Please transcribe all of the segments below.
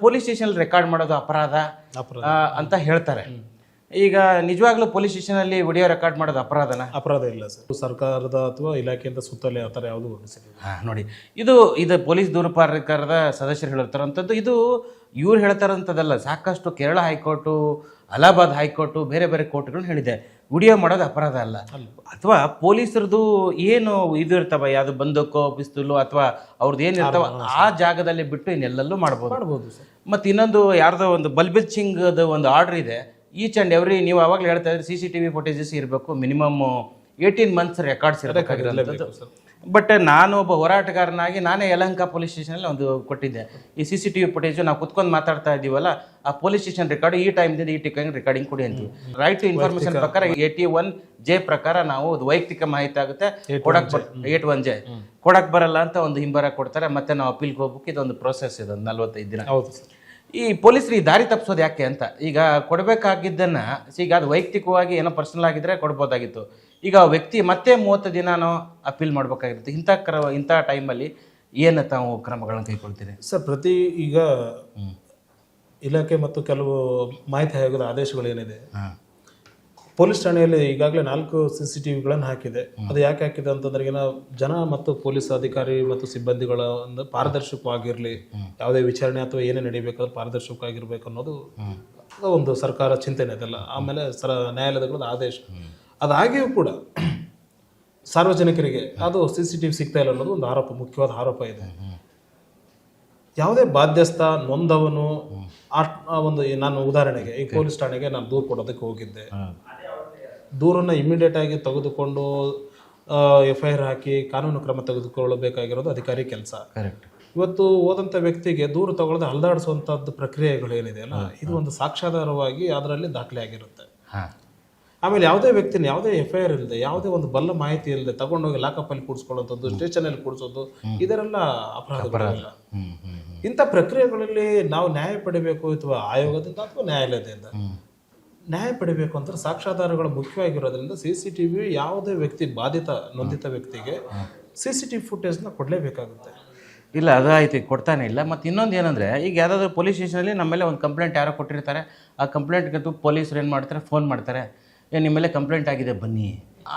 Police station record ಮಾಡೋದು ಅಪರಾಧ ಅಂತ ಹೇಳ್ತಾರೆ. ಈಗ ನಿಜವಾಗ್ಲೂ ಪೊಲೀಸ್ ಸ್ಟೇಷನ್ ಅಲ್ಲಿ ವಿಡಿಯೋ ರೆಕಾರ್ಡ್ ಮಾಡೋದು ಅಪರಾಧ ಇಲ್ಲ ಸರ್. ಸರ್ಕಾರದ ಅಥವಾ ಇಲಾಖೆಯಿಂದ ಸುತ್ತಲೇ ಆ ಥರ ಯಾವುದು ನೋಡಿ, ಇದು ಪೊಲೀಸ್ ದೂರಪಾರಕರದ ಸದಸ್ಯರು ಹೇಳಿರ್ತಾರಂಥದ್ದು. ಇದು ಇವ್ರು ಹೇಳ್ತಾರಂಥದ್ದಲ್ಲ. ಸಾಕಷ್ಟು ಕೇರಳ ಹೈಕೋರ್ಟು, ಅಲಹಾಬಾದ್ ಹೈಕೋರ್ಟು, ಬೇರೆ ಬೇರೆ ಕೋರ್ಟ್ಗಳನ್ನ ಹೇಳಿದೆ ವಿಡಿಯೋ ಮಾಡೋದು ಅಪರಾಧ ಅಲ್ಲ. ಅಥವಾ ಪೊಲೀಸರದು ಏನು ಇದು ಇರ್ತಾವ, ಯಾವುದು ಬಂದೂಕೋ ಪಿಸ್ತೂಲು ಅಥವಾ ಅವ್ರದ್ದು ಏನಿರ್ತಾವ ಆ ಜಾಗದಲ್ಲಿ ಬಿಟ್ಟು ಇನ್ನೆಲ್ಲಲ್ಲೂ ಮಾಡ್ಬೋದು. ಮತ್ತು ಇನ್ನೊಂದು ಯಾರ್ದೋ ಒಂದು ಬಲ್ಬೀರ್ ಸಿಂಗ್ದು ಒಂದು ಆರ್ಡರ್ ಇದೆ. ಈಚ್ ಆ್ಯಂಡ್ ಎವ್ರಿ, ನೀವು ಅವಾಗಲೇ ಹೇಳ್ತಾ ಇದ್ರೆ CCTV ಫುಟೇಜಸ್ ಇರಬೇಕು, ಮಿನಿಮಮ್ 18 months ರೆಕಾರ್ಡ್ಸ್ ಇರಬೇಕಾಗಿರೋದು. ಬಟ್ ನಾನು ಒಬ್ಬ ಹೋರಾಟಗಾರನಾಗಿ ನಾನೇ ಯಲಹಂಕ ಪೊಲೀಸ್ ಸ್ಟೇಷನಲ್ಲಿ ಒಂದು ಕೊಟ್ಟಿದ್ದೆ. ಈ CCTV ಫುಟೇಜು ನಾವು ಕುತ್ಕೊಂಡು ಮಾತಾಡ್ತಾ ಇದ್ದೀವಲ್ಲ, ಆ ಪೊಲೀಸ್ ಸ್ಟೇಷನ್ ರೆಕಾರ್ಡ್ ಈ ಟೈಮ್ದಿಂದ ಈ ಟಿಕೆಟ್ ರೆಕಾರ್ಡಿಂಗ್ ಕೊಡಿ ಅಂತೀವಿ. ರೈಟ್ ಟು ಇನ್ಫಾರ್ಮೇಶನ್ ಪ್ರಕಾರ 81J ಪ್ರಕಾರ ನಾವು ವೈಯಕ್ತಿಕ ಮಾಹಿತಿ ಆಗುತ್ತೆ. 81J ಕೊಡಕ್ಕೆ ಬರಲ್ಲ ಅಂತ ಒಂದು ಹಿಂಬರ ಕೊಡ್ತಾರೆ. ಮತ್ತೆ ನಾವು ಅಪೀಲ್ಗೆ ಹೋಗ್ಬೇಕು. ಇದೊಂದು ಪ್ರೊಸೆಸ್, ಇದೊಂದು 45 ದಿನ. ಹೌದು ಸರ್. ಈ ಪೊಲೀಸರಿಗೆ ದಾರಿ ತಪ್ಪಿಸೋದು ಯಾಕೆ ಅಂತ, ಈಗ ಕೊಡಬೇಕಾಗಿದ್ದನ್ನು ಈಗ ಅದು ವೈಯಕ್ತಿಕವಾಗಿ ಏನೋ ಪರ್ಸನಲ್ ಆಗಿದ್ರೆ ಕೊಡ್ಬೋದಾಗಿತ್ತು. ಈಗ ಆ ವ್ಯಕ್ತಿ ಮತ್ತೆ 30 ದಿನಾನೋ ಅಪೀಲ್ ಮಾಡಬೇಕಾಗಿರುತ್ತೆ. ಇಂಥ ಟೈಮಲ್ಲಿ ಏನು ತಾವು ಕ್ರಮಗಳನ್ನು ಕೈಗೊಳ್ತೀರಿ ಸರ್? ಈಗ ಇಲಾಖೆ ಮತ್ತು ಕೆಲವು ಮಾಹಿತಿ ಆಯೋಗದ ಆದೇಶಗಳು ಏನಿದೆ, ಪೊಲೀಸ್ ಠಾಣೆಯಲ್ಲಿ ಈಗಾಗಲೇ 4 CCTVಗಳನ್ನು ಹಾಕಿದೆ. ಅದು ಯಾಕೆ ಹಾಕಿದೆ ಅಂತಂದ್ರೆ, ಜನ ಮತ್ತು ಪೊಲೀಸ್ ಅಧಿಕಾರಿ ಮತ್ತು ಸಿಬ್ಬಂದಿಗಳ ಒಂದು ಪಾರದರ್ಶಕವಾಗಿರಲಿ, ಯಾವುದೇ ವಿಚಾರಣೆ ಅಥವಾ ಏನೇ ನಡೀಬೇಕಾದ್ರೆ ಪಾರದರ್ಶಕವಾಗಿರ್ಬೇಕು ಅನ್ನೋದು ಒಂದು ಸರ್ಕಾರ ಚಿಂತನೆ ಅದೆಲ್ಲ. ಆಮೇಲೆ ನ್ಯಾಯಾಲಯಗಳ ಆದೇಶ ಅದಾಗಿಯೂ ಕೂಡ ಸಾರ್ವಜನಿಕರಿಗೆ ಅದು CCTV ಸಿಗ್ತಾ ಇಲ್ಲ ಅನ್ನೋದು ಒಂದು ಆರೋಪ, ಮುಖ್ಯವಾದ ಆರೋಪ ಇದೆ. ಯಾವುದೇ ಬಾಧ್ಯಸ್ಥ ನೊಂದವನು ಒಂದು, ನಾನು ಉದಾಹರಣೆಗೆ ಈ ಪೊಲೀಸ್ ಠಾಣೆಗೆ ನಾನು ದೂರು ಕೊಡೋದಕ್ಕೆ ಹೋಗಿದ್ದೆ. ದೂರನ್ನು ಇಮಿಡಿಯೇಟ್ ಆಗಿ ತೆಗೆದುಕೊಂಡು FIR ಹಾಕಿ ಕಾನೂನು ಕ್ರಮ ತೆಗೆದುಕೊಳ್ಳಬೇಕಾಗಿರೋದು ಅಧಿಕಾರಿ ಕೆಲಸ. ಇವತ್ತು ಹೋದಂಥ ವ್ಯಕ್ತಿಗೆ ದೂರು ತಗೊಳ್ಳದೆ ಹಲ್ದಾಡಿಸುವಂಥದ್ದು ಪ್ರಕ್ರಿಯೆಗಳೇನಿದೆ ಅಲ್ಲ, ಇದು ಒಂದು ಸಾಕ್ಷ್ಯಾಧಾರವಾಗಿ ಅದರಲ್ಲಿ ದಾಖಲೆ ಆಗಿರುತ್ತೆ. ಆಮೇಲೆ ಯಾವುದೇ ವ್ಯಕ್ತಿನ ಯಾವುದೇ FIR ಇಲ್ಲದೆ, ಯಾವುದೇ ಒಂದು ಬಲ್ಲ ಮಾಹಿತಿ ಇಲ್ಲದೆ ತಗೊಂಡೋಗಿ ಲಾಕಪ್ಪಲ್ಲಿ ಕೂಡಿಸ್ಕೊಳ್ಳುವಂಥದ್ದು, ಸ್ಟೇಷನಲ್ಲಿ ಕೂಡಿಸೋದು, ಇದರೆಲ್ಲ ಅಪರಾಧಗಳಲ್ಲ. ಇಂಥ ಪ್ರಕ್ರಿಯೆಗಳಲ್ಲಿ ನಾವು ನ್ಯಾಯ ಪಡಿಬೇಕು, ಅಥವಾ ಆಯೋಗದಿಂದ ಅಥವಾ ನ್ಯಾಯಾಲಯದಿಂದ ನ್ಯಾಯ ಪಡಿಬೇಕು ಅಂದ್ರೆ ಸಾಕ್ಷ್ಯಾಧಾರಗಳು ಮುಖ್ಯವಾಗಿರೋದ್ರಿಂದ CCTV ಯಾವುದೇ ವ್ಯಕ್ತಿ ನೊಂದಿತ ವ್ಯಕ್ತಿಗೆ CCTV ಫುಟೇಜ್ನ ಕೊಡಲೇಬೇಕಾಗುತ್ತೆ. ಇಲ್ಲ, ಅದಾಯ್ತು, ಕೊಡ್ತಾನೆ ಇಲ್ಲ. ಮತ್ತು ಇನ್ನೊಂದು ಏನಂದರೆ, ಈಗ ಯಾವುದಾದ್ರೂ ಪೊಲೀಸ್ ಸ್ಟೇಷನಲ್ಲಿ ನಮ್ಮ ಮೇಲೆ ಒಂದು ಕಂಪ್ಲೇಂಟ್ ಯಾರೋ ಕೊಟ್ಟಿರ್ತಾರೆ. ಆ ಕಂಪ್ಲೇಂಟ್ಗಂತೂ ಪೊಲೀಸರು ಏನು ಮಾಡ್ತಾರೆ, ಫೋನ್ ಮಾಡ್ತಾರೆ, ನಿಮ್ಮ ಮೇಲೆ ಕಂಪ್ಲೇಂಟ್ ಆಗಿದೆ ಬನ್ನಿ.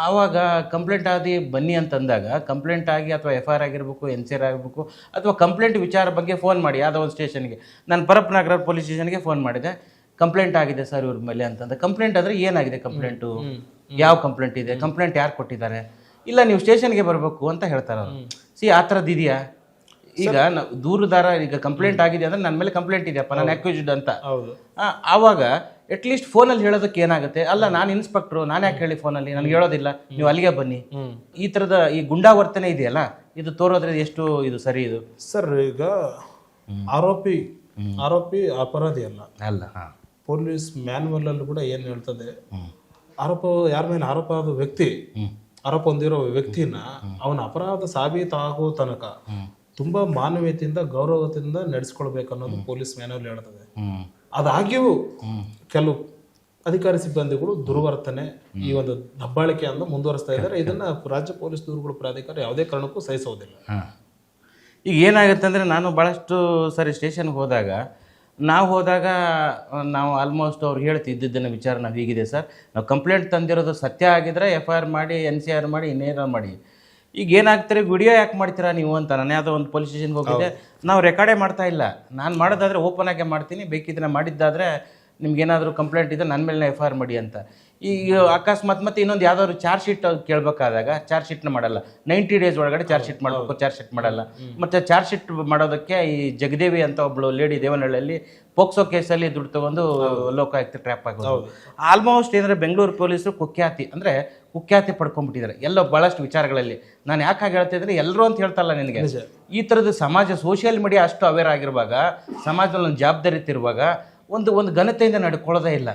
ಆವಾಗ ಕಂಪ್ಲೇಂಟ್ ಆಗಿ ಬನ್ನಿ ಅಂತಂದಾಗ, ಕಂಪ್ಲೇಂಟ್ ಆಗಿ ಅಥವಾ FIR ಆಗಿರಬೇಕು, NCR ಆಗಬೇಕು, ಅಥವಾ ಕಂಪ್ಲೇಂಟ್ ವಿಚಾರ ಬಗ್ಗೆ ಫೋನ್ ಮಾಡಿ ಯಾವುದೋ ಒಂದು ಸ್ಟೇಷನ್ಗೆ. ನಾನು ಪರಪ್ಪನಗರ ಪೊಲೀಸ್ ಸ್ಟೇಷನ್ಗೆ ಫೋನ್ ಮಾಡಿದೆ, ಕಂಪ್ಲೇಂಟ್ ಆಗಿದೆ ಸರ್ ಇವ್ರ ಮೇಲೆ ಅಂತಂದ. ಕಂಪ್ಲೇಂಟ್ ಆದರೆ ಏನಾಗಿದೆ, ಕಂಪ್ಲೇಂಟು ಯಾವ ಕಂಪ್ಲೇಂಟ್ ಇದೆ, ಕಂಪ್ಲೇಂಟ್ ಯಾರು ಕೊಟ್ಟಿದ್ದಾರೆ, ಇಲ್ಲ ನೀವು ಸ್ಟೇಷನ್ಗೆ ಬರಬೇಕು ಅಂತ ಹೇಳ್ತಾರೆ ಅವರು. ಆ ಥರದ್ದು ಇದೆಯಾ? ಈಗ ದೂರುದಾರ ಈಗ ಕಂಪ್ಲೇಂಟ್ ಆಗಿದೆ ಅಂದರೆ ನನ್ನ ಮೇಲೆ ಕಂಪ್ಲೇಂಟ್ ಇದೆಯಪ್ಪ, ನಾನು ಅಕ್ಯೂಸ್ಡ್ ಅಂತ. ಆವಾಗ ಅಟ್ಲೀಸ್ಟ್ ಫೋನಲ್ಲಿ ಹೇಳೋದಕ್ಕೆ ಏನಾಗುತ್ತೆ, ಅಲ್ಲ ನಾನು ಇನ್ಸ್ಪೆಕ್ಟ್ರು, ನಾನು ಯಾಕೆ ಹೇಳಿ ಫೋನಲ್ಲಿ, ನನಗೆ ಹೇಳೋದಿಲ್ಲ, ನೀವು ಅಲ್ಲಿಗೆ ಬನ್ನಿ. ಈ ಥರದ ಈ ಗುಂಡಾವರ್ತನೆ ಇದೆಯಲ್ಲ, ಇದು ತೋರೋದ್ರೆ ಎಷ್ಟು ಇದು ಸರಿ? ಇದು ಸರ್, ಈಗ ಆರೋಪಿ ಅಪರಾಧಿ ಅಲ್ಲ. ಪೊಲೀಸ್ ಮ್ಯಾನ್ಯುವಲ್ ಅಲ್ಲೂ ಕೂಡ ಏನು ಹೇಳ್ತದೆ, ಯಾರ ಮೇಲೆ ಆರೋಪ ಆದ ವ್ಯಕ್ತಿ, ಆರೋಪ ಹೊಂದಿರೋ ವ್ಯಕ್ತಿನ ಅವನ ಅಪರಾಧ ಸಾಬೀತಾಗೋ ತನಕ ತುಂಬಾ ಮಾನವೀಯತೆಯಿಂದ ಗೌರವದಿಂದ ನಡೆಸ್ಕೊಳ್ಬೇಕು ಅನ್ನೋದು ಪೊಲೀಸ್ ಮ್ಯಾನ್ಯುವಲ್ ಹೇಳ್ತದೆ. ಅದಾಗಿಯೂ ಕೆಲವು ಅಧಿಕಾರಿ ಸಿಬ್ಬಂದಿಗಳು ದುರ್ವರ್ತನೆ, ಈ ಒಂದು ದಬ್ಬಾಳಿಕೆಯನ್ನು ಮುಂದುವರಿಸ್ತಾ ಇದ್ದಾರೆ. ಇದನ್ನ ರಾಜ್ಯ ಪೊಲೀಸ್ ದೂರುಗಳ ಪ್ರಾಧಿಕಾರ ಯಾವುದೇ ಕಾರಣಕ್ಕೂ ಸಹಿಸೋದಿಲ್ಲ. ಈಗ ಏನಾಗುತ್ತೆ ಅಂದರೆ, ನಾನು ಭಾಳಷ್ಟು ಸರಿ ಸ್ಟೇಷನ್ಗೆ ಹೋದಾಗ ನಾವು ಆಲ್ಮೋಸ್ಟ್ ಅವ್ರು ಹೇಳ್ತಿದ್ದನ್ನು ವಿಚಾರ ನಾವು ಹೀಗಿದೆ ಸರ್, ನಾವು ಕಂಪ್ಲೇಂಟ್ ತಂದಿರೋದು ಸತ್ಯ ಆಗಿದ್ರೆ FIR ಮಾಡಿ, NCR ಮಾಡಿ, ಇನ್ನೇನೋ ಮಾಡಿ. ಈಗ ಏನಾಗ್ತಾರೆ, ವಿಡಿಯೋ ಯಾಕೆ ಮಾಡ್ತೀರಾ ನೀವು ಅಂತ. ನಾನು ಯಾವುದೋ ಒಂದು ಪೊಲೀಸ್ ಸ್ಟೇಷನ್ಗೆ ಹೋಗಿದ್ದೆ, ನಾವು ರೆಕಾರ್ಡೇ ಮಾಡ್ತಾ ಇಲ್ಲ. ನಾನು ಮಾಡೋದಾದರೆ ಓಪನ್ ಆಗೇ ಮಾಡ್ತೀನಿ, ಬೇಕಿದ್ರೆ ಮಾಡಿದ್ದಾದರೆ ನಿಮ್ಗೇನಾದರೂ ಕಂಪ್ಲೇಂಟ್ ಇದೆ ನನ್ನ ಮೇಲೆ FIR ಮಾಡಿ ಅಂತ. ಈಗ ಅಕಸ್ಮಾತ್ ಮತ್ತೆ ಇನ್ನೊಂದು ಯಾವುದಾದ್ರು ಚಾರ್ಜ್ ಶೀಟ್ ಕೇಳಬೇಕಾದಾಗ ಚಾರ್ಜ್ ಶೀಟ್ನ ಮಾಡಲ್ಲ. 90 days ಒಳಗಡೆ ಚಾರ್ಜ್ ಶೀಟ್ ಮಾಡಬೇಕು, ಚಾರ್ಜ್ ಶೀಟ್ ಮಾಡಲ್ಲ. ಮತ್ತು ಚಾರ್ಜ್ ಶೀಟ್ ಮಾಡೋದಕ್ಕೆ ಈ ಜಗದೇವಿ ಅಂತ ಒಬ್ಬಳು ಲೇಡಿ ದೇವನಹಳ್ಳಿಯಲ್ಲಿ ಪೋಕ್ಸೋ ಕೇಸಲ್ಲಿ ದುಡ್ಡು ತೊಗೊಂಡು ಲೋಕಾಯುಕ್ತ ಟ್ರ್ಯಾಪ್ ಆಗೋದು. ಆಲ್ಮೋಸ್ಟ್ ಏನಂದರೆ ಬೆಂಗಳೂರು ಪೊಲೀಸರು ಕುಖ್ಯಾತಿ ಪಡ್ಕೊಂಡ್ಬಿಟ್ಟಿದ್ದಾರೆ ಎಲ್ಲೋ ಭಾಳಷ್ಟು ವಿಚಾರಗಳಲ್ಲಿ. ನಾನು ಯಾಕೆ ಹೇಳ್ತಿದ್ರೆ, ಎಲ್ಲರೂ ಅಂತ ಹೇಳ್ತಲ್ಲ ನಿನಗೆ, ಈ ಥರದ್ದು ಸಮಾಜ ಸೋಷಿಯಲ್ ಮೀಡಿಯಾ ಅಷ್ಟು ಅವೇರ್ ಆಗಿರುವಾಗ, ಸಮಾಜದಲ್ಲಿ ಒಂದು ಜವಾಬ್ದಾರಿ ಇರುವಾಗ ಒಂದು ಘನತೆಯಿಂದ ನಡ್ಕೊಳ್ಳೋದೇ ಇಲ್ಲ.